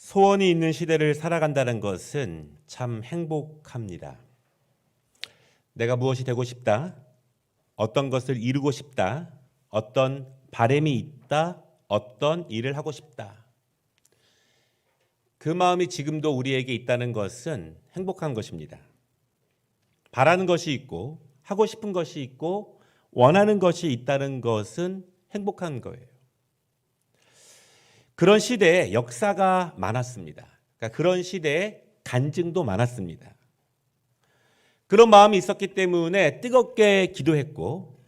소원이 있는 시대를 살아간다는 것은 참 행복합니다. 내가 무엇이 되고 싶다, 어떤 것을 이루고 싶다, 어떤 바람이 있다, 어떤 일을 하고 싶다. 그 마음이 지금도 우리에게 있다는 것은 행복한 것입니다. 바라는 것이 있고 하고 싶은 것이 있고 원하는 것이 있다는 것은 행복한 거예요. 그런 시대에 역사가 많았습니다. 그러니까 그런 시대에 간증도 많았습니다. 그런 마음이 있었기 때문에 뜨겁게 기도했고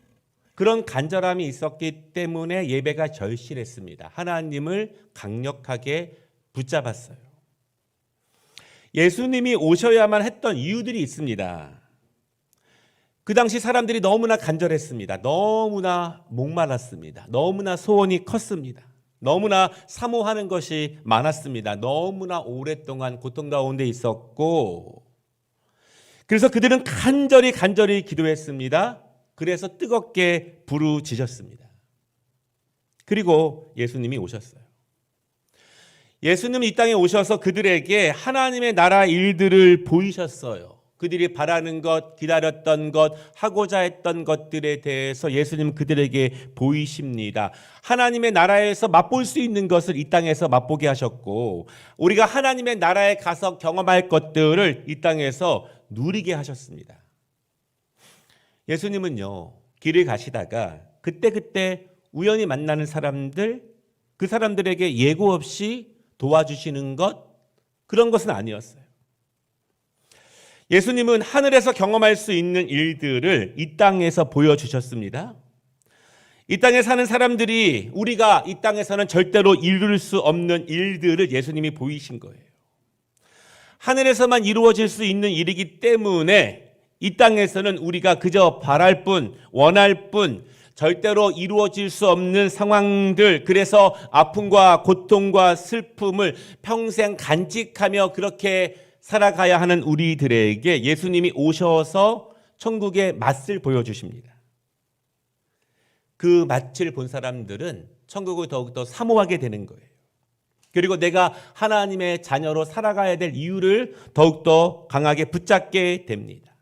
그런 간절함이 있었기 때문에 예배가 절실했습니다. 하나님을 강력하게 붙잡았어요. 예수님이 오셔야만 했던 이유들이 있습니다. 그 당시 사람들이 너무나 간절했습니다. 너무나 목말랐습니다. 너무나 소원이 컸습니다. 너무나 사모하는 것이 많았습니다. 너무나 오랫동안 고통 가운데 있었고, 그래서 그들은 간절히 기도했습니다. 그래서 뜨겁게 부르짖었습니다. 그리고 예수님이 오셨어요. 예수님이 이 땅에 오셔서 그들에게 하나님의 나라 일들을 보이셨어요. 그들이 바라는 것, 기다렸던 것, 하고자 했던 것들에 대해서 예수님 그들에게 보이십니다. 하나님의 나라에서 맛볼 수 있는 것을 이 땅에서 맛보게 하셨고, 우리가 하나님의 나라에 가서 경험할 것들을 이 땅에서 누리게 하셨습니다. 예수님은요, 길을 가시다가 그때 우연히 만나는 사람들, 그 사람들에게 예고 없이 도와주시는 것, 그런 것은 아니었어요. 예수님은 하늘에서 경험할 수 있는 일들을 이 땅에서 보여주셨습니다. 이 땅에 사는 사람들이 우리가 이 땅에서는 절대로 이룰 수 없는 일들을 예수님이 보이신 거예요. 하늘에서만 이루어질 수 있는 일이기 때문에 이 땅에서는 우리가 그저 바랄 뿐, 원할 뿐, 절대로 이루어질 수 없는 상황들, 그래서 아픔과 고통과 슬픔을 평생 간직하며 그렇게 살아가야 하는 우리들에게 예수님이 오셔서 천국의 맛을 보여주십니다. 그 맛을 본 사람들은 천국을 더욱더 사모하게 되는 거예요. 그리고 내가 하나님의 자녀로 살아가야 될 이유를 더욱더 강하게 붙잡게 됩니다.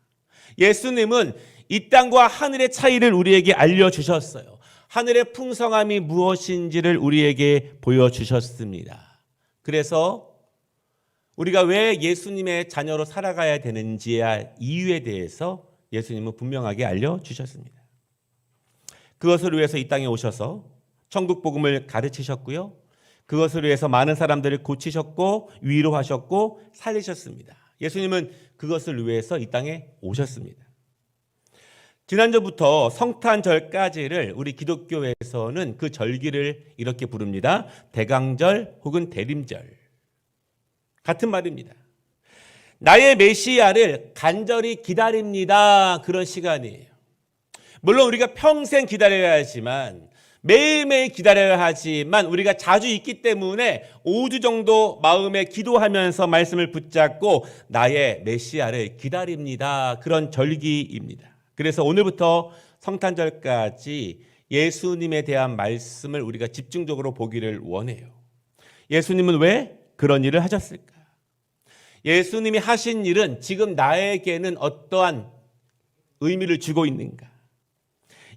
예수님은 이 땅과 하늘의 차이를 우리에게 알려주셨어요. 하늘의 풍성함이 무엇인지를 우리에게 보여주셨습니다. 그래서 우리가 왜 예수님의 자녀로 살아가야 되는지의 이유에 대해서 예수님은 분명하게 알려주셨습니다. 그것을 위해서 이 땅에 오셔서 천국 복음을 가르치셨고요. 그것을 위해서 많은 사람들을 고치셨고 위로하셨고 살리셨습니다. 예수님은 그것을 위해서 이 땅에 오셨습니다. 지난주부터 성탄절까지를 우리 기독교에서는 그 절기를 이렇게 부릅니다. 대강절 혹은 대림절. 같은 말입니다. 나의 메시아를 간절히 기다립니다. 그런 시간이에요. 물론 우리가 평생 기다려야 하지만, 매일매일 기다려야 하지만 우리가 자주 있기 때문에 5주 정도 마음에 기도하면서 말씀을 붙잡고 나의 메시아를 기다립니다. 그런 절기입니다. 그래서 오늘부터 성탄절까지 예수님에 대한 말씀을 우리가 집중적으로 보기를 원해요. 예수님은 왜 그런 일을 하셨을까? 예수님이 하신 일은 지금 나에게는 어떠한 의미를 주고 있는가?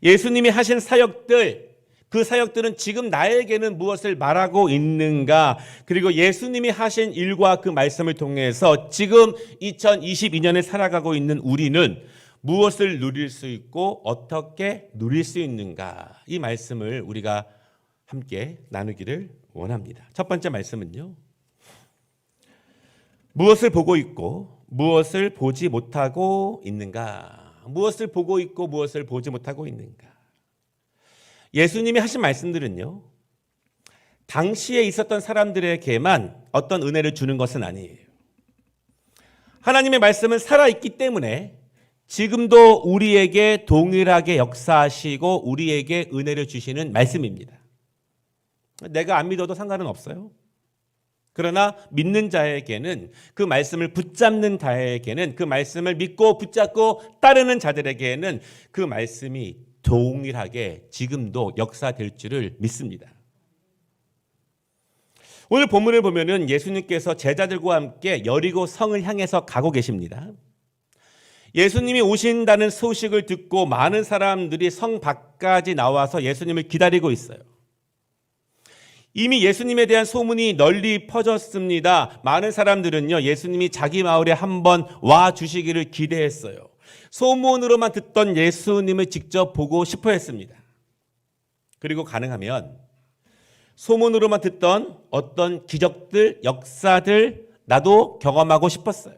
예수님이 하신 사역들, 그 사역들은 지금 나에게는 무엇을 말하고 있는가? 그리고 예수님이 하신 일과 그 말씀을 통해서 지금 2022년에 살아가고 있는 우리는 무엇을 누릴 수 있고 어떻게 누릴 수 있는가? 이 말씀을 우리가 함께 나누기를 원합니다. 첫 번째 말씀은요, 무엇을 보고 있고 무엇을 보지 못하고 있는가? 무엇을 보고 있고 무엇을 보지 못하고 있는가? 예수님이 하신 말씀들은요, 당시에 있었던 사람들에게만 어떤 은혜를 주는 것은 아니에요. 하나님의 말씀은 살아있기 때문에 지금도 우리에게 동일하게 역사하시고 우리에게 은혜를 주시는 말씀입니다. 내가 안 믿어도 상관은 없어요. 그러나 믿는 자에게는, 그 말씀을 붙잡는 자에게는, 그 말씀을 믿고 붙잡고 따르는 자들에게는 그 말씀이 동일하게 지금도 역사될 줄을 믿습니다. 오늘 본문을 보면은 예수님께서 제자들과 함께 여리고 성을 향해서 가고 계십니다. 예수님이 오신다는 소식을 듣고 많은 사람들이 성 밖까지 나와서 예수님을 기다리고 있어요. 이미 예수님에 대한 소문이 널리 퍼졌습니다. 많은 사람들은요, 예수님이 자기 마을에 한번 와 주시기를 기대했어요. 소문으로만 듣던 예수님을 직접 보고 싶어 했습니다. 그리고 가능하면 소문으로만 듣던 어떤 기적들, 역사들 나도 경험하고 싶었어요.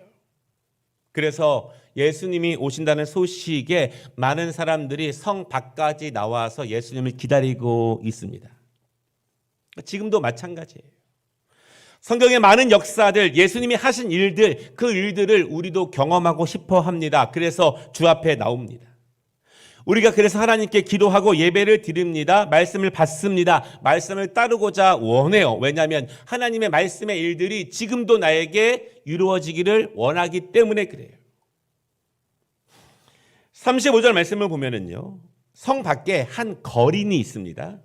그래서 예수님이 오신다는 소식에 많은 사람들이 성 밖까지 나와서 예수님을 기다리고 있습니다. 지금도 마찬가지예요. 성경의 많은 역사들, 예수님이 하신 일들, 그 일들을 우리도 경험하고 싶어 합니다. 그래서 주 앞에 나옵니다. 우리가 그래서 하나님께 기도하고 예배를 드립니다. 말씀을 받습니다. 말씀을 따르고자 원해요. 왜냐하면 하나님의 말씀의 일들이 지금도 나에게 이루어지기를 원하기 때문에 그래요. 35절 말씀을 보면은요, 성 밖에 한 거린이 있습니다.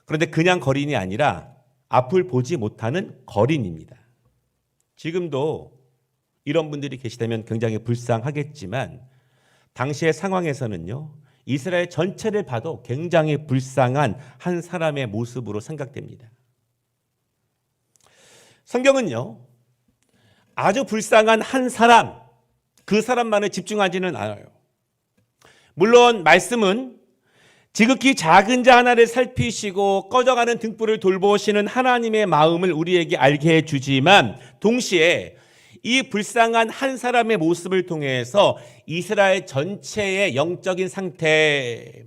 그런데 그냥 거린이 아니라 앞을 보지 못하는 거린입니다. 지금도 이런 분들이 계시다면 굉장히 불쌍하겠지만 당시의 상황에서는요, 이스라엘 전체를 봐도 굉장히 불쌍한 한 사람의 모습으로 생각됩니다. 성경은요, 아주 불쌍한 한 사람, 그 사람만을 집중하지는 않아요. 물론 말씀은 지극히 작은 자 하나를 살피시고 꺼져가는 등불을 돌보시는 하나님의 마음을 우리에게 알게 해주지만 동시에 이 불쌍한 한 사람의 모습을 통해서 이스라엘 전체의 영적인 상태,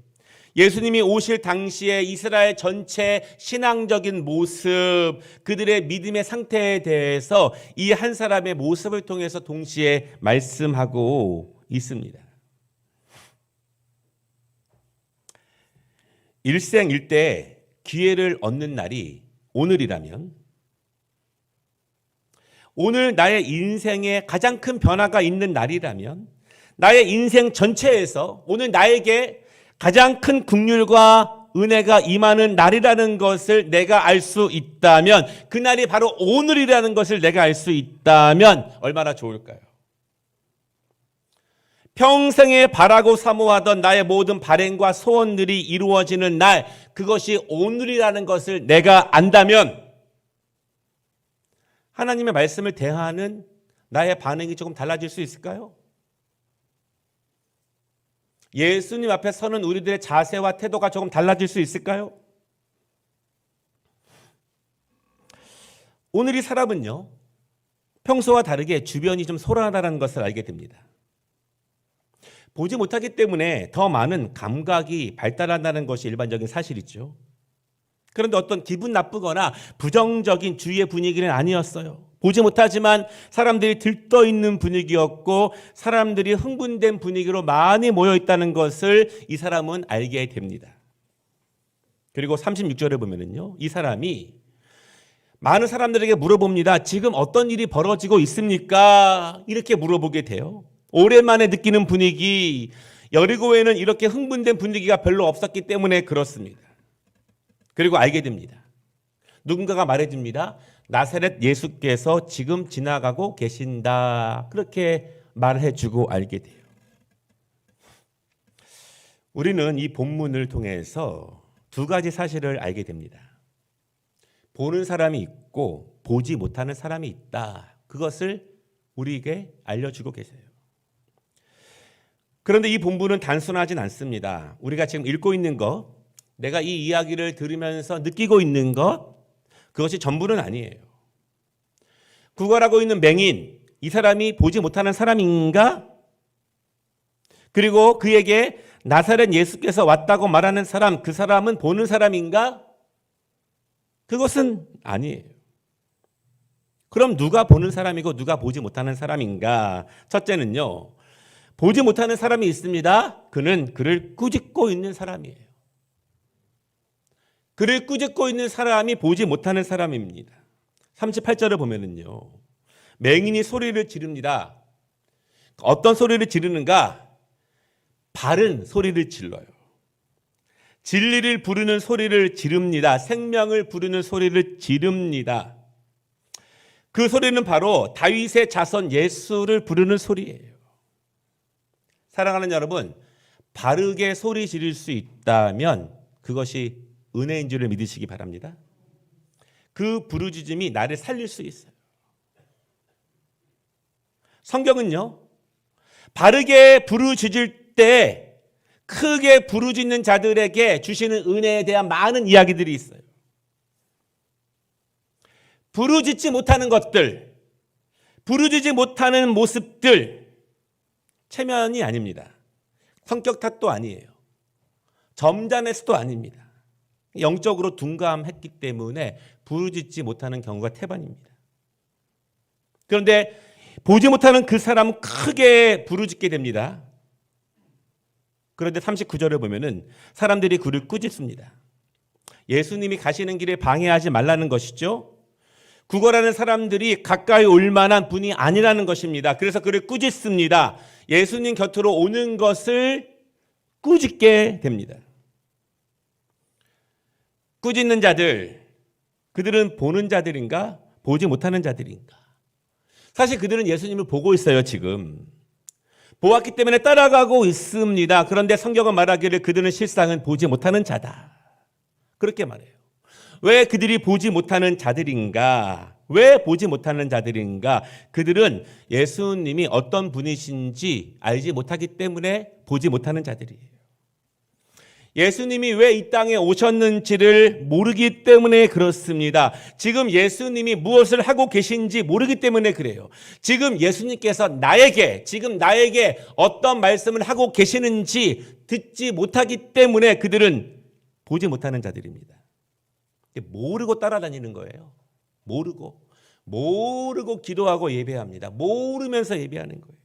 예수님이 오실 당시에 이스라엘 전체 신앙적인 모습, 그들의 믿음의 상태에 대해서 이 한 사람의 모습을 통해서 동시에 말씀하고 있습니다. 일생일대 기회를 얻는 날이 오늘이라면, 오늘 나의 인생에 가장 큰 변화가 있는 날이라면, 나의 인생 전체에서 오늘 나에게 가장 큰 긍휼과 은혜가 임하는 날이라는 것을 내가 알 수 있다면, 그날이 바로 오늘이라는 것을 내가 알 수 있다면 얼마나 좋을까요? 평생에 바라고 사모하던 나의 모든 바램과 소원들이 이루어지는 날, 그것이 오늘이라는 것을 내가 안다면 하나님의 말씀을 대하는 나의 반응이 조금 달라질 수 있을까요? 예수님 앞에 서는 우리들의 자세와 태도가 조금 달라질 수 있을까요? 오늘 이 사람은요, 평소와 다르게 주변이 좀 소란하다는 것을 알게 됩니다. 보지 못하기 때문에 더 많은 감각이 발달한다는 것이 일반적인 사실이죠. 그런데 어떤 기분 나쁘거나 부정적인 주위의 분위기는 아니었어요. 보지 못하지만 사람들이 들떠있는 분위기였고 사람들이 흥분된 분위기로 많이 모여있다는 것을 이 사람은 알게 됩니다. 그리고 36절에 보면은요, 이 사람이 많은 사람들에게 물어봅니다. 지금 어떤 일이 벌어지고 있습니까? 이렇게 물어보게 돼요. 오랜만에 느끼는 분위기, 여리고에는 이렇게 흥분된 분위기가 별로 없었기 때문에 그렇습니다. 그리고 알게 됩니다. 누군가가 말해줍니다. 나사렛 예수께서 지금 지나가고 계신다. 그렇게 말해주고 알게 돼요. 우리는 이 본문을 통해서 두 가지 사실을 알게 됩니다. 보는 사람이 있고 보지 못하는 사람이 있다. 그것을 우리에게 알려주고 계세요. 그런데 이 본문은 단순하진 않습니다. 우리가 지금 읽고 있는 것, 내가 이 이야기를 들으면서 느끼고 있는 것, 그것이 전부는 아니에요. 구걸하고 있는 맹인, 이 사람이 보지 못하는 사람인가? 그리고 그에게 나사렛 예수께서 왔다고 말하는 사람, 그 사람은 보는 사람인가? 그것은 아니에요. 그럼 누가 보는 사람이고 누가 보지 못하는 사람인가? 첫째는요, 보지 못하는 사람이 있습니다. 그는 그를 꾸짖고 있는 사람이에요. 그를 꾸짖고 있는 사람이 보지 못하는 사람입니다. 38절을 보면은요, 맹인이 소리를 지릅니다. 어떤 소리를 지르는가? 바른 소리를 질러요. 진리를 부르는 소리를 지릅니다. 생명을 부르는 소리를 지릅니다. 그 소리는 바로 다윗의 자손 예수를 부르는 소리예요. 사랑하는 여러분, 바르게 소리 지를 수 있다면 그것이 은혜인 줄을 믿으시기 바랍니다. 그 부르짖음이 나를 살릴 수 있어요. 성경은요, 바르게 부르짖을 때 크게 부르짖는 자들에게 주시는 은혜에 대한 많은 이야기들이 있어요. 부르짖지 못하는 것들, 부르짖지 못하는 모습들, 체면이 아닙니다. 성격 탓도 아니에요. 점잖해서도 아닙니다. 영적으로 둔감했기 때문에 부르짖지 못하는 경우가 태반입니다. 그런데 보지 못하는 그 사람은 크게 부르짖게 됩니다. 그런데 39절을 보면은 사람들이 그를 꾸짖습니다. 예수님이 가시는 길에 방해하지 말라는 것이죠. 구걸하는 사람들이 가까이 올 만한 분이 아니라는 것입니다. 그래서 그를 꾸짖습니다. 예수님 곁으로 오는 것을 꾸짖게 됩니다. 꾸짖는 자들, 그들은 보는 자들인가? 보지 못하는 자들인가? 사실 그들은 예수님을 보고 있어요, 지금. 보았기 때문에 따라가고 있습니다. 그런데 성경은 말하기를 그들은 실상은 보지 못하는 자다. 그렇게 말해요. 왜 그들이 보지 못하는 자들인가? 왜 보지 못하는 자들인가? 그들은 예수님이 어떤 분이신지 알지 못하기 때문에 보지 못하는 자들이에요. 예수님이 왜 이 땅에 오셨는지를 모르기 때문에 그렇습니다. 지금 예수님이 무엇을 하고 계신지 모르기 때문에 그래요. 지금 예수님께서 지금 나에게 어떤 말씀을 하고 계시는지 듣지 못하기 때문에 그들은 보지 못하는 자들입니다. 모르고 따라다니는 거예요. 모르고 기도하고 예배합니다. 모르면서 예배하는 거예요.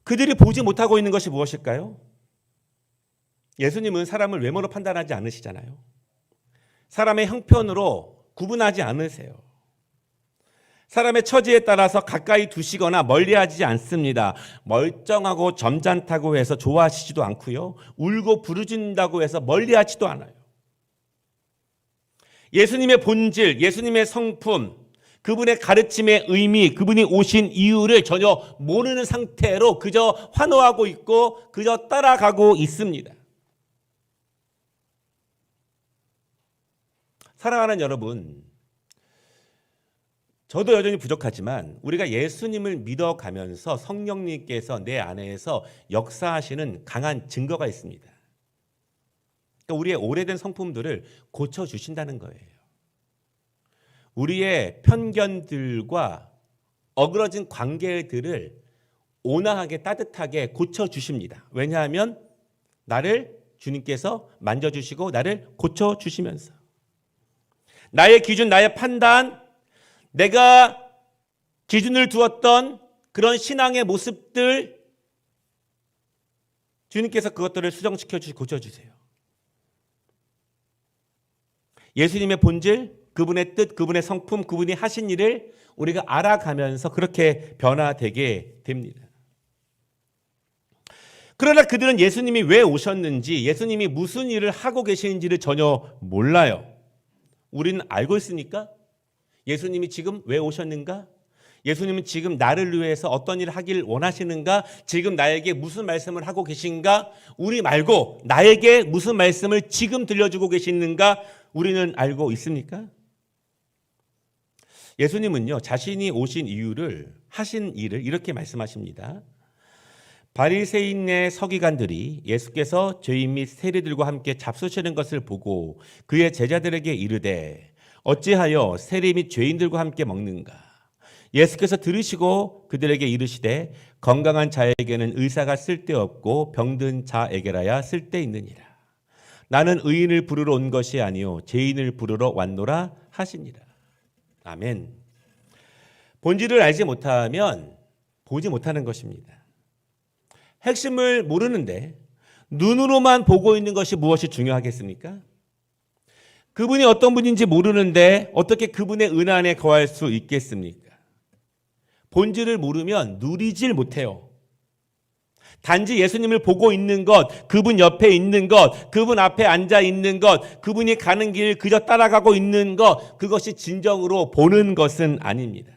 그들이 보지 못하고 있는 것이 무엇일까요? 예수님은 사람을 외모로 판단하지 않으시잖아요. 사람의 형편으로 구분하지 않으세요. 사람의 처지에 따라서 가까이 두시거나 멀리하지 않습니다. 멀쩡하고 점잖다고 해서 좋아하시지도 않고요. 울고 부르짖는다고 해서 멀리하지도 않아요. 예수님의 본질, 예수님의 성품, 그분의 가르침의 의미, 그분이 오신 이유를 전혀 모르는 상태로 그저 환호하고 있고 그저 따라가고 있습니다. 사랑하는 여러분, 저도 여전히 부족하지만 우리가 예수님을 믿어가면서 성령님께서 내 안에서 역사하시는 강한 증거가 있습니다. 그러니까 우리의 오래된 성품들을 고쳐주신다는 거예요. 우리의 편견들과 어그러진 관계들을 온화하게 따뜻하게 고쳐주십니다. 왜냐하면 나를 주님께서 만져주시고 나를 고쳐주시면서 나의 기준, 나의 판단, 내가 기준을 두었던 그런 신앙의 모습들 주님께서 그것들을 수정시켜 주시고 고쳐주세요. 예수님의 본질, 그분의 뜻, 그분의 성품, 그분이 하신 일을 우리가 알아가면서 그렇게 변화되게 됩니다. 그러나 그들은 예수님이 왜 오셨는지, 예수님이 무슨 일을 하고 계시는지를 전혀 몰라요. 우리는 알고 있으니까 예수님이 지금 왜 오셨는가? 예수님은 지금 나를 위해서 어떤 일을 하길 원하시는가? 지금 나에게 무슨 말씀을 하고 계신가? 우리 말고 나에게 무슨 말씀을 지금 들려주고 계시는가? 우리는 알고 있습니까? 예수님은요, 자신이 오신 이유를, 하신 일을 이렇게 말씀하십니다. 바리새인의 서기관들이 예수께서 죄인 및 세리들과 함께 잡수시는 것을 보고 그의 제자들에게 이르되 어찌하여 세리 및 죄인들과 함께 먹는가? 예수께서 들으시고 그들에게 이르시되 건강한 자에게는 의사가 쓸데없고 병든 자에게라야 쓸데있느니라. 나는 의인을 부르러 온 것이 아니요 죄인을 부르러 왔노라 하시니라. 아멘. 본질을 알지 못하면 보지 못하는 것입니다. 핵심을 모르는데 눈으로만 보고 있는 것이 무엇이 중요하겠습니까? 그분이 어떤 분인지 모르는데 어떻게 그분의 은혜 안에 거할 수 있겠습니까? 본질을 모르면 누리질 못해요. 단지 예수님을 보고 있는 것, 그분 옆에 있는 것, 그분 앞에 앉아 있는 것, 그분이 가는 길 그저 따라가고 있는 것, 그것이 진정으로 보는 것은 아닙니다.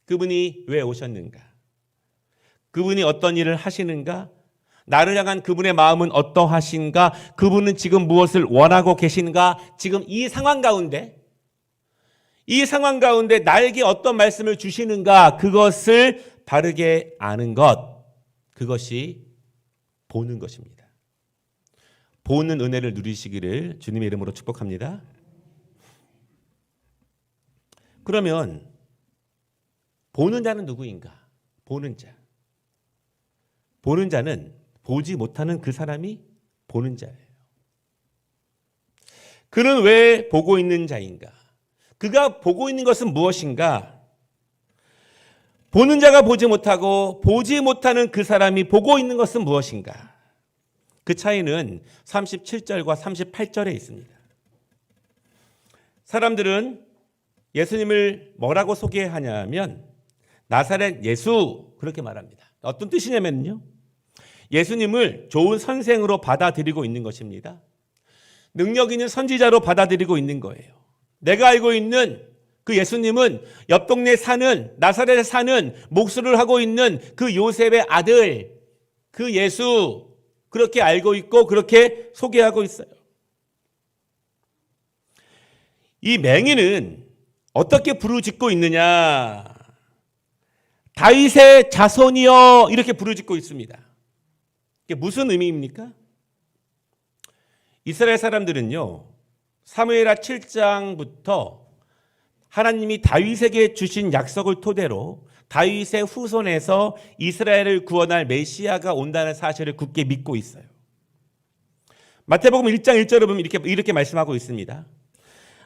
그분이 왜 오셨는가? 그분이 어떤 일을 하시는가? 나를 향한 그분의 마음은 어떠하신가? 그분은 지금 무엇을 원하고 계신가? 지금 이 상황 가운데 나에게 어떤 말씀을 주시는가? 그것을 바르게 아는 것, 그것이 보는 것입니다. 보는 은혜를 누리시기를 주님의 이름으로 축복합니다. 그러면 보는 자는 누구인가? 보는 자. 보는 자는 보지 못하는 그 사람이 보는 자예요. 그는 왜 보고 있는 자인가? 그가 보고 있는 것은 무엇인가? 보는 자가 보지 못하고 보지 못하는 그 사람이 보고 있는 것은 무엇인가? 그 차이는 37절과 38절에 있습니다. 사람들은 예수님을 뭐라고 소개하냐면 나사렛 예수 그렇게 말합니다. 어떤 뜻이냐면요. 예수님을 좋은 선생으로 받아들이고 있는 것입니다. 능력 있는 선지자로 받아들이고 있는 거예요. 내가 알고 있는 그 예수님은 옆 동네 사는 나사렛에 사는 목수를 하고 있는 그 요셉의 아들 그 예수 그렇게 알고 있고 그렇게 소개하고 있어요. 이 맹인은 어떻게 부르짖고 있느냐? 다윗의 자손이여 이렇게 부르짖고 있습니다. 이게 무슨 의미입니까? 이스라엘 사람들은요. 사무엘하 7장부터 하나님이 다윗에게 주신 약속을 토대로 다윗의 후손에서 이스라엘을 구원할 메시아가 온다는 사실을 굳게 믿고 있어요. 마태복음 1장 1절을 보면 이렇게 말씀하고 있습니다.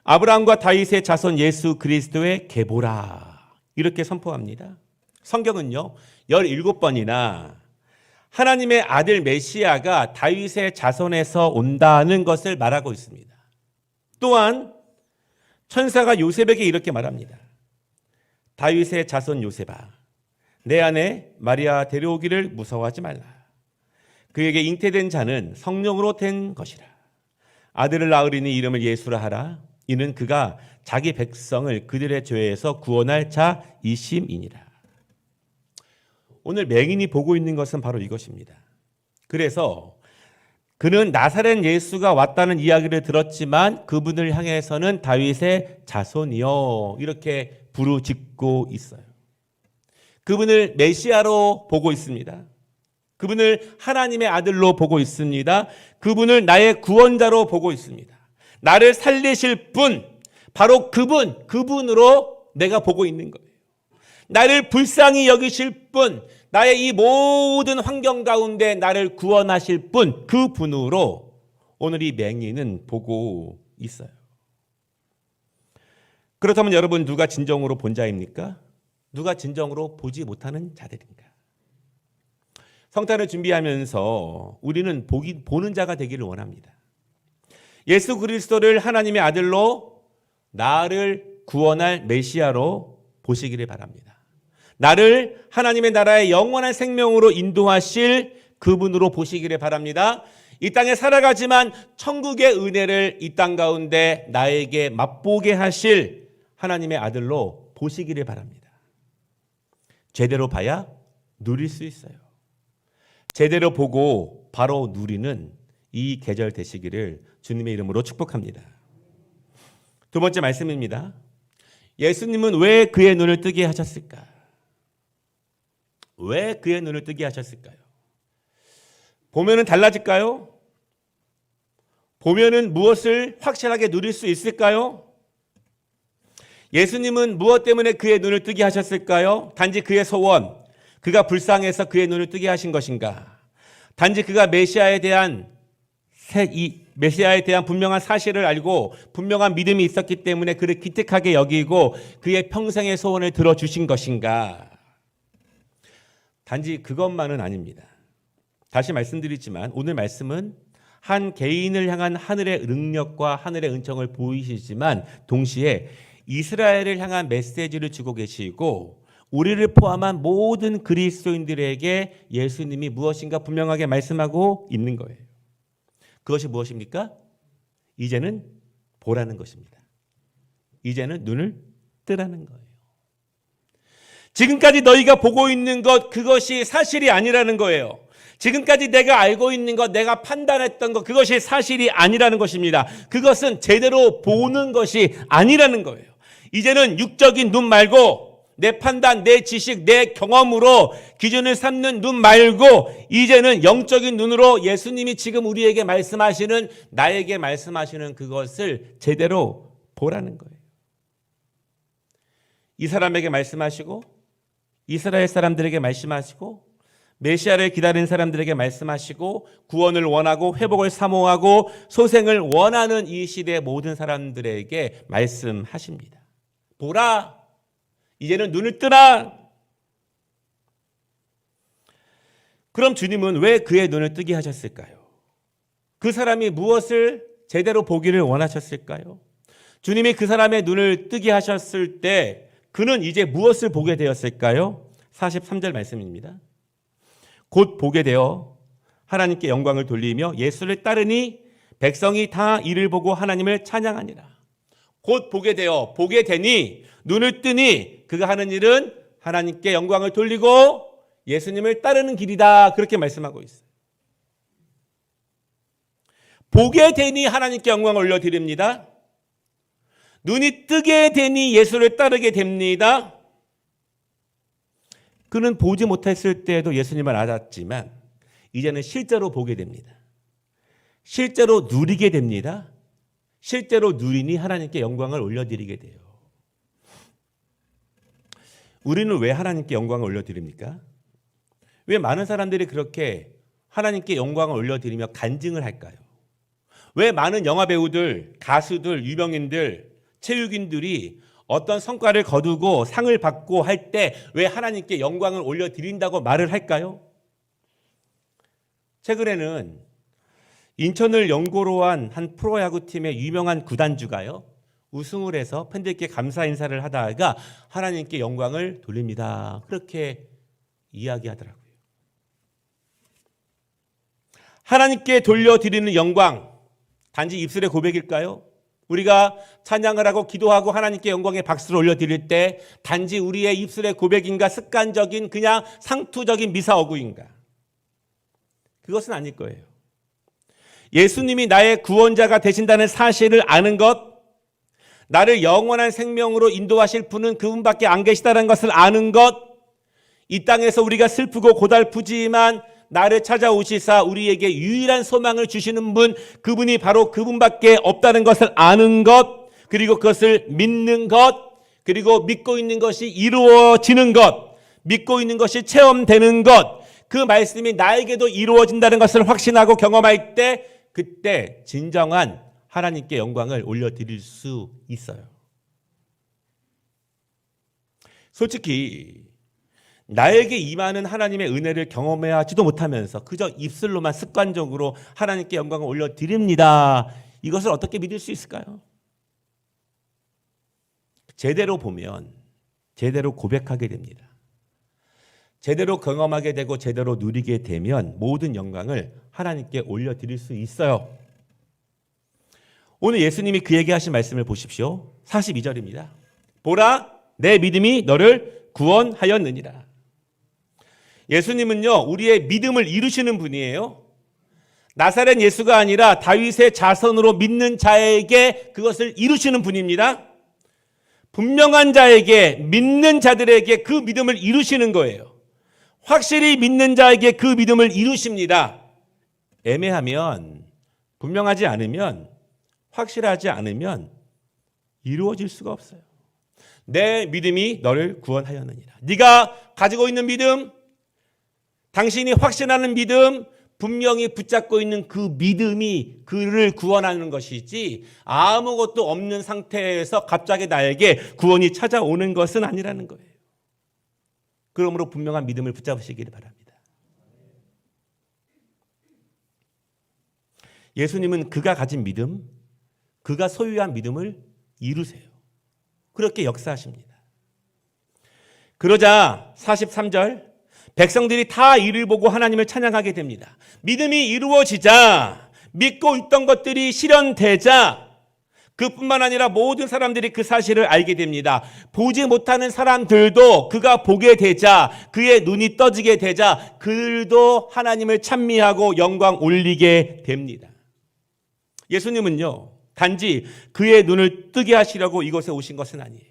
아브라함과 다윗의 자손 예수 그리스도의 계보라 이렇게 선포합니다. 성경은요 17번이나 하나님의 아들 메시아가 다윗의 자손에서 온다는 것을 말하고 있습니다. 또한 천사가 요셉에게 이렇게 말합니다. 다윗의 자손 요셉아, 내 아내 마리아 데려오기를 무서워하지 말라. 그에게 잉태된 자는 성령으로 된 것이라. 아들을 낳으리니 이름을 예수라 하라. 이는 그가 자기 백성을 그들의 죄에서 구원할 자이심이니라. 오늘 맹인이 보고 있는 것은 바로 이것입니다. 그래서 그는 나사렛 예수가 왔다는 이야기를 들었지만 그분을 향해서는 다윗의 자손이요 이렇게 부르짖고 있어요. 그분을 메시아로 보고 있습니다. 그분을 하나님의 아들로 보고 있습니다. 그분을 나의 구원자로 보고 있습니다. 나를 살리실 분, 바로 그분으로 내가 보고 있는 거예요. 나를 불쌍히 여기실 분, 나의 이 모든 환경 가운데 나를 구원하실 분, 그분으로 오늘 이 맹인은 보고 있어요. 그렇다면 여러분 누가 진정으로 본 자입니까? 누가 진정으로 보지 못하는 자들인가? 성탄을 준비하면서 우리는 보는 자가 되기를 원합니다. 예수 그리스도를 하나님의 아들로 나를 구원할 메시아로 보시기를 바랍니다. 나를 하나님의 나라의 영원한 생명으로 인도하실 그분으로 보시기를 바랍니다. 이 땅에 살아가지만 천국의 은혜를 이 땅 가운데 나에게 맛보게 하실 하나님의 아들로 보시기를 바랍니다. 제대로 봐야 누릴 수 있어요. 제대로 보고 바로 누리는 이 계절 되시기를 주님의 이름으로 축복합니다. 두 번째 말씀입니다. 예수님은 왜 그의 눈을 뜨게 하셨을까? 왜 그의 눈을 뜨게 하셨을까요? 보면은 달라질까요? 보면은 무엇을 확실하게 누릴 수 있을까요? 예수님은 무엇 때문에 그의 눈을 뜨게 하셨을까요? 단지 그의 소원, 그가 불쌍해서 그의 눈을 뜨게 하신 것인가? 단지 그가 메시아에 대한 분명한 사실을 알고 분명한 믿음이 있었기 때문에 그를 기특하게 여기고 그의 평생의 소원을 들어주신 것인가? 단지 그것만은 아닙니다. 다시 말씀드리지만 오늘 말씀은 한 개인을 향한 하늘의 능력과 하늘의 은총을 보이시지만 동시에 이스라엘을 향한 메시지를 주고 계시고 우리를 포함한 모든 그리스도인들에게 예수님이 무엇인가 분명하게 말씀하고 있는 거예요. 그것이 무엇입니까? 이제는 보라는 것입니다. 이제는 눈을 뜨라는 거예요. 지금까지 너희가 보고 있는 것, 그것이 사실이 아니라는 거예요. 지금까지 내가 알고 있는 것, 내가 판단했던 것, 그것이 사실이 아니라는 것입니다. 그것은 제대로 보는 것이 아니라는 거예요. 이제는 육적인 눈 말고 내 판단, 내 지식, 내 경험으로 기준을 삼는 눈 말고 이제는 영적인 눈으로 예수님이 지금 우리에게 말씀하시는, 나에게 말씀하시는 그것을 제대로 보라는 거예요. 이 사람에게 말씀하시고 이스라엘 사람들에게 말씀하시고 메시아를 기다린 사람들에게 말씀하시고 구원을 원하고 회복을 사모하고 소생을 원하는 이 시대의 모든 사람들에게 말씀하십니다. 보라, 이제는 눈을 뜨라. 그럼 주님은 왜 그의 눈을 뜨게 하셨을까요? 그 사람이 무엇을 제대로 보기를 원하셨을까요? 주님이 그 사람의 눈을 뜨게 하셨을 때 그는 이제 무엇을 보게 되었을까요? 43절 말씀입니다. 곧 보게 되어 하나님께 영광을 돌리며 예수를 따르니 백성이 다 이를 보고 하나님을 찬양하니라. 곧 보게 되어, 보게 되니, 눈을 뜨니 그가 하는 일은 하나님께 영광을 돌리고 예수님을 따르는 길이다. 그렇게 말씀하고 있어요. 보게 되니 하나님께 영광을 올려드립니다. 눈이 뜨게 되니 예수를 따르게 됩니다. 그는 보지 못했을 때에도 예수님을 알았지만 이제는 실제로 보게 됩니다. 실제로 누리게 됩니다. 실제로 누리니 하나님께 영광을 올려드리게 돼요. 우리는 왜 하나님께 영광을 올려드립니까? 왜 많은 사람들이 그렇게 하나님께 영광을 올려드리며 간증을 할까요? 왜 많은 영화배우들, 가수들, 유명인들, 체육인들이 어떤 성과를 거두고 상을 받고 할 때 왜 하나님께 영광을 올려드린다고 말을 할까요? 최근에는 인천을 연고로 한 프로야구팀의 유명한 구단주가요, 우승을 해서 팬들께 감사 인사를 하다가 하나님께 영광을 돌립니다. 그렇게 이야기하더라고요. 하나님께 돌려드리는 영광, 단지 입술의 고백일까요? 우리가 찬양을 하고 기도하고 하나님께 영광의 박수를 올려드릴 때 단지 우리의 입술의 고백인가, 습관적인 그냥 상투적인 미사어구인가? 그것은 아닐 거예요. 예수님이 나의 구원자가 되신다는 사실을 아는 것, 나를 영원한 생명으로 인도하실 분은 그분밖에 안 계시다는 것을 아는 것, 이 땅에서 우리가 슬프고 고달프지만 나를 찾아오시사 우리에게 유일한 소망을 주시는 분, 그분이 바로 그분밖에 없다는 것을 아는 것, 그리고 그것을 믿는 것, 그리고 믿고 있는 것이 이루어지는 것, 믿고 있는 것이 체험되는 것, 그 말씀이 나에게도 이루어진다는 것을 확신하고 경험할 때 그때 진정한 하나님께 영광을 올려드릴 수 있어요. 솔직히 나에게 임하는 하나님의 은혜를 경험하지도 못하면서 그저 입술로만 습관적으로 하나님께 영광을 올려드립니다. 이것을 어떻게 믿을 수 있을까요? 제대로 보면 제대로 고백하게 됩니다. 제대로 경험하게 되고 제대로 누리게 되면 모든 영광을 하나님께 올려드릴 수 있어요. 오늘 예수님이 그에게 하신 말씀을 보십시오. 42절입니다. 보라, 내 믿음이 너를 구원하였느니라. 예수님은요, 우리의 믿음을 이루시는 분이에요. 나사렛 예수가 아니라 다윗의 자손으로 믿는 자에게 그것을 이루시는 분입니다. 분명한 자에게, 믿는 자들에게 그 믿음을 이루시는 거예요. 확실히 믿는 자에게 그 믿음을 이루십니다. 애매하면, 분명하지 않으면, 확실하지 않으면 이루어질 수가 없어요. 내 믿음이 너를 구원하였느니라. 네가 가지고 있는 믿음, 당신이 확신하는 믿음, 분명히 붙잡고 있는 그 믿음이 그를 구원하는 것이지 아무것도 없는 상태에서 갑자기 나에게 구원이 찾아오는 것은 아니라는 거예요. 그러므로 분명한 믿음을 붙잡으시기를 바랍니다. 예수님은 그가 가진 믿음, 그가 소유한 믿음을 이루세요. 그렇게 역사하십니다. 그러자 43절 백성들이 다 이를 보고 하나님을 찬양하게 됩니다. 믿음이 이루어지자, 믿고 있던 것들이 실현되자 그뿐만 아니라 모든 사람들이 그 사실을 알게 됩니다. 보지 못하는 사람들도 그가 보게 되자, 그의 눈이 떠지게 되자 그들도 하나님을 찬미하고 영광 올리게 됩니다. 예수님은요, 단지 그의 눈을 뜨게 하시려고 이곳에 오신 것은 아니에요.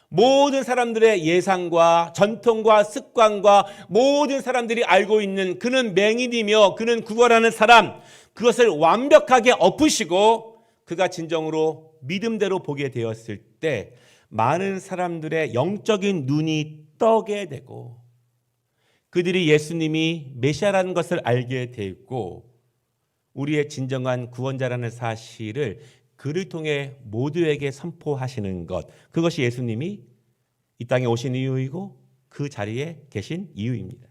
모든 사람들의 예상과 전통과 습관과 모든 사람들이 알고 있는 그는 맹인이며 그는 구걸하는 사람, 그것을 완벽하게 엎으시고 그가 진정으로 믿음대로 보게 되었을 때 많은 사람들의 영적인 눈이 떠게 되고 그들이 예수님이 메시아라는 것을 알게 되고 우리의 진정한 구원자라는 사실을 그를 통해 모두에게 선포하시는 것, 그것이 예수님이 이 땅에 오신 이유이고 그 자리에 계신 이유입니다.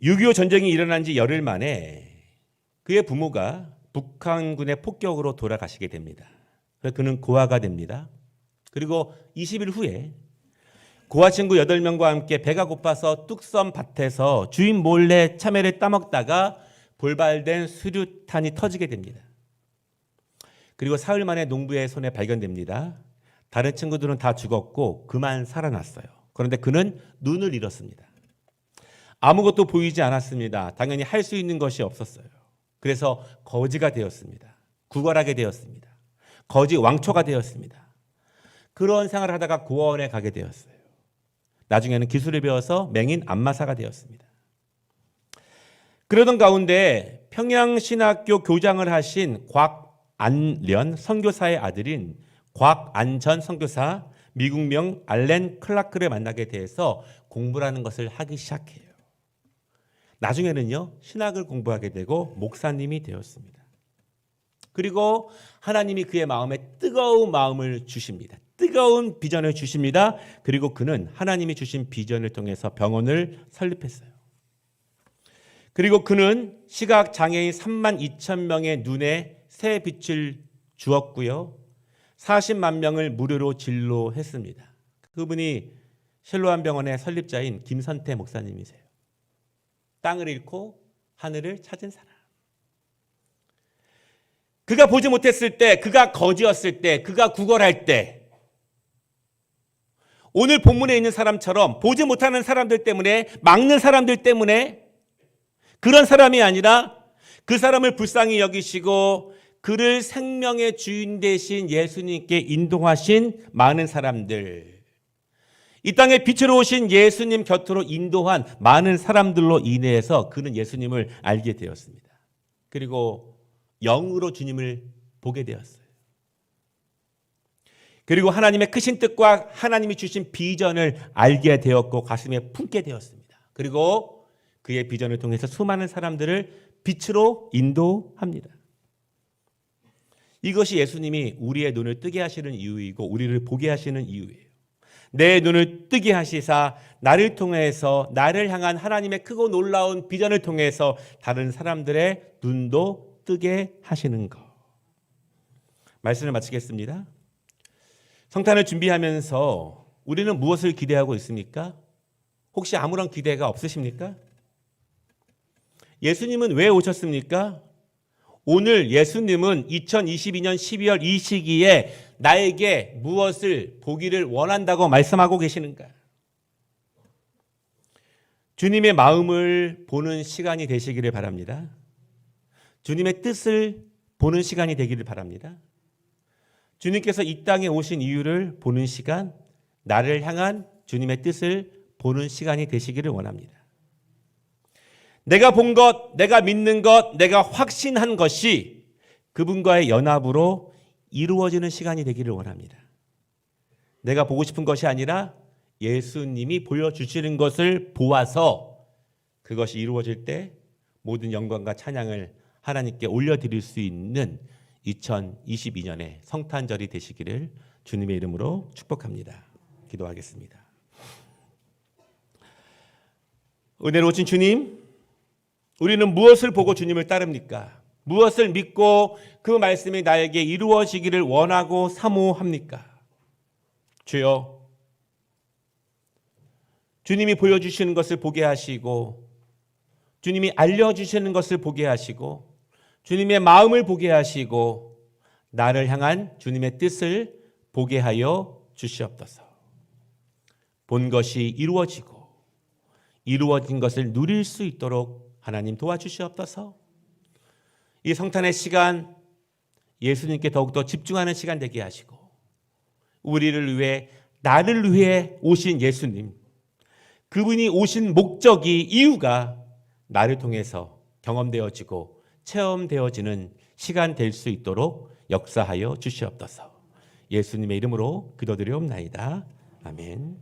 6.25 전쟁이 일어난 지 열흘 만에 그의 부모가 북한군의 폭격으로 돌아가시게 됩니다. 그래서 그는 고아가 됩니다. 그리고 20일 후에 고아 친구 8명과 함께 배가 고파서 뚝섬 밭에서 주인 몰래 참외를 따먹다가 불발된 수류탄이 터지게 됩니다. 그리고 사흘 만에 농부의 손에 발견됩니다. 다른 친구들은 다 죽었고 그만 살아났어요. 그런데 그는 눈을 잃었습니다. 아무것도 보이지 않았습니다. 당연히 할 수 있는 것이 없었어요. 그래서 거지가 되었습니다. 구걸하게 되었습니다. 거지 왕초가 되었습니다. 그런 생활을 하다가 고아원에 가게 되었어요. 나중에는 기술을 배워서 맹인 안마사가 되었습니다. 그러던 가운데 평양신학교 교장을 하신 곽안련 선교사의 아들인 곽안전 선교사, 미국명 알렌 클라크를 만나게 돼서 공부라는 것을 하기 시작해요. 나중에는요, 신학을 공부하게 되고 목사님이 되었습니다. 그리고 하나님이 그의 마음에 뜨거운 마음을 주십니다. 뜨거운 비전을 주십니다. 그리고 그는 하나님이 주신 비전을 통해서 병원을 설립했어요. 그리고 그는 시각 장애인 32,000명의 눈에 새 빛을 주었고요. 40만 명을 무료로 진료했습니다. 그분이 실로암 병원의 설립자인 김선태 목사님이세요. 땅을 잃고 하늘을 찾은 사람. 그가 보지 못했을 때, 그가 거지였을 때, 그가 구걸할 때 오늘 본문에 있는 사람처럼 보지 못하는 사람들 때문에, 막는 사람들 때문에 그런 사람이 아니라 그 사람을 불쌍히 여기시고 그를 생명의 주인 되신 예수님께 인도하신 많은 사람들, 이 땅에 빛으로 오신 예수님 곁으로 인도한 많은 사람들로 인해서 그는 예수님을 알게 되었습니다. 그리고 영으로 주님을 보게 되었어요. 그리고 하나님의 크신 뜻과 하나님이 주신 비전을 알게 되었고 가슴에 품게 되었습니다. 그리고 그의 비전을 통해서 수많은 사람들을 빛으로 인도합니다. 이것이 예수님이 우리의 눈을 뜨게 하시는 이유이고 우리를 보게 하시는 이유예요. 내 눈을 뜨게 하시사 나를 통해서 나를 향한 하나님의 크고 놀라운 비전을 통해서 다른 사람들의 눈도 뜨게 하시는 것. 말씀을 마치겠습니다. 성탄을 준비하면서 우리는 무엇을 기대하고 있습니까? 혹시 아무런 기대가 없으십니까? 예수님은 왜 오셨습니까? 오늘 예수님은 2022년 12월 이 시기에 나에게 무엇을 보기를 원한다고 말씀하고 계시는가? 주님의 마음을 보는 시간이 되시기를 바랍니다. 주님의 뜻을 보는 시간이 되기를 바랍니다. 주님께서 이 땅에 오신 이유를 보는 시간, 나를 향한 주님의 뜻을 보는 시간이 되시기를 원합니다. 내가 본 것, 내가 믿는 것, 내가 확신한 것이 그분과의 연합으로 이루어지는 시간이 되기를 원합니다. 내가 보고 싶은 것이 아니라 예수님이 보여주시는 것을 보아서 그것이 이루어질 때 모든 영광과 찬양을 하나님께 올려드릴 수 있는 2022년의 성탄절이 되시기를 주님의 이름으로 축복합니다. 기도하겠습니다. 은혜로우신 주님, 우리는 무엇을 보고 주님을 따릅니까? 무엇을 믿고 그 말씀이 나에게 이루어지기를 원하고 사모합니까? 주여, 주님이 보여주시는 것을 보게 하시고 주님이 알려주시는 것을 보게 하시고 주님의 마음을 보게 하시고 나를 향한 주님의 뜻을 보게 하여 주시옵소서. 본 것이 이루어지고 이루어진 것을 누릴 수 있도록 하나님 도와주시옵소서. 이 성탄의 시간 예수님께 더욱더 집중하는 시간 되게 하시고 우리를 위해 나를 위해 오신 예수님, 그분이 오신 목적이 이유가 나를 통해서 경험되어지고 체험되어지는 시간 될 수 있도록 역사하여 주시옵소서. 예수님의 이름으로 기도드리옵나이다. 아멘.